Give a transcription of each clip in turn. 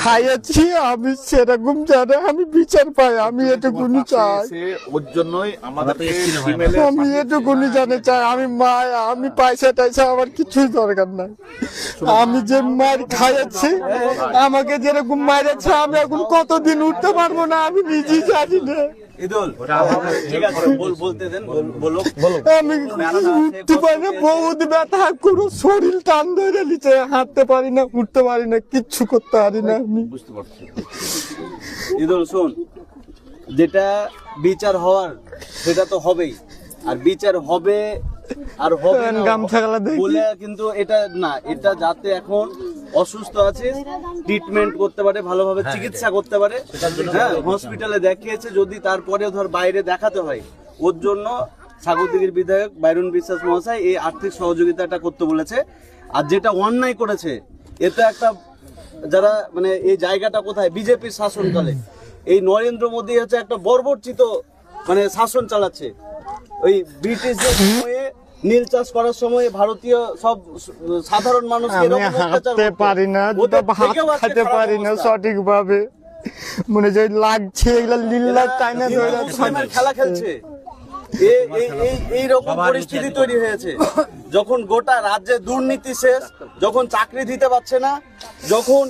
খাইয়েছি আমি সেরকম জানে আমি বিচার পাই, আমি এটুকুনি চাই, ওর জন্যই আমাদের আমি এটুকুনি জানে চাই। আমি মা, আমি পয়সা টাইসা আমার কিছুই দরকার নাই। আমি যে মার খাইয়েছি, আমাকে যেরকম মারেছে আমি এখন কতদিন উঠতে পারবো না আমি নিজেই জানি না। আমি উঠতে পারি না, বহুত ব্যথা, পুরো শরীর টান ধরে নিচে, হাঁটতে পারি না, উঠতে পারি না, কিচ্ছু করতে পারি না আমি। বুঝতে পারছি। ইদুল শোন, যেটা বিচার হওয়ার সেটা তো হবেই, আর বিচার হবে আর হবে না গামছাগুলো দেখি। বলে কিন্তু এটা না, এটা যাতে এখন অসুস্থ আছে ট্রিটমেন্ট করতে পারে, ভালোভাবে চিকিৎসা করতে পারে, হ্যাঁ হসপিটালে দেখিয়েছে, যদি তারপরে ধর বাইরে দেখাতে হয়, ওর জন্য সাগরদিঘির বিধায়ক বাইরন বিশ্বাস মহাশয় এই আর্থিক সহযোগিতাটা করতে বলেছে। আর যেটা অন্যায় করেছে, এটা একটা যারা মানে এই জায়গাটা কোথায়, বিজেপির শাসনকালে এই নরেন্দ্র মোদী হচ্ছে একটা বর্বরচিত মানে শাসন চালাচ্ছে। ওই ব্রিটিশদের সময়ে নীল চাষ করার সময় ভারতীয় সব সাধারণ মানুষকে আমি হাঁটতে পারি না, ভাত খেতে পারি না সঠিক ভাবে, মনে যে লাগছে এগুলা লীলা চাইনা মুসলিমের খেলা খেলছে। এইরকম পরিস্থিতি তৈরি হয়েছে যখন গোটা রাজ্যে দুর্নীতি শেষ, যখন চাকরি দিতে পারছে না, যখন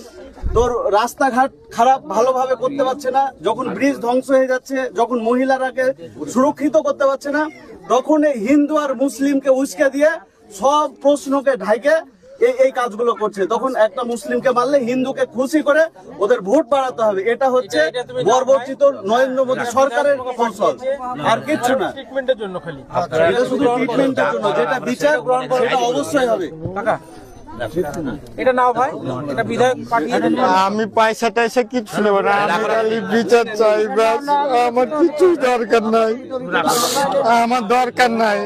তোর রাস্তাঘাট খারাপ ভালোভাবে করতে পারছে না, যখন ব্রিজ ধ্বংস হয়ে যাচ্ছে, যখন মহিলারাকে সুরক্ষিত করতে পারছে না, তখন এই হিন্দু আর মুসলিমকে উস্কে দিয়ে সব প্রশ্নকে ঢাইকে এই কাজগুলো করছে। তখন একটা মুসলিমকে মারলে হিন্দুকে খুশি করে ওদের ভোট বাড়াতে হবে। এটা হচ্ছে বর্বরচিত নরেন্দ্র মোদী সরকারের কৌশল, আর কিচ্ছু না। এটা শুধু ট্রিটমেন্টের জন্য, যেটা বিচার সেটা অবশ্যই হবে। এটা নাও ভাই, এটা বিধায়ক পাঠিয়ে দেন। আমি পয়সা টাইসা কিচ্ছু নেবো না, আমি খালি বিচার চাই ব্যাস, আমার কিছুই দরকার নাই, আমার দরকার নাই।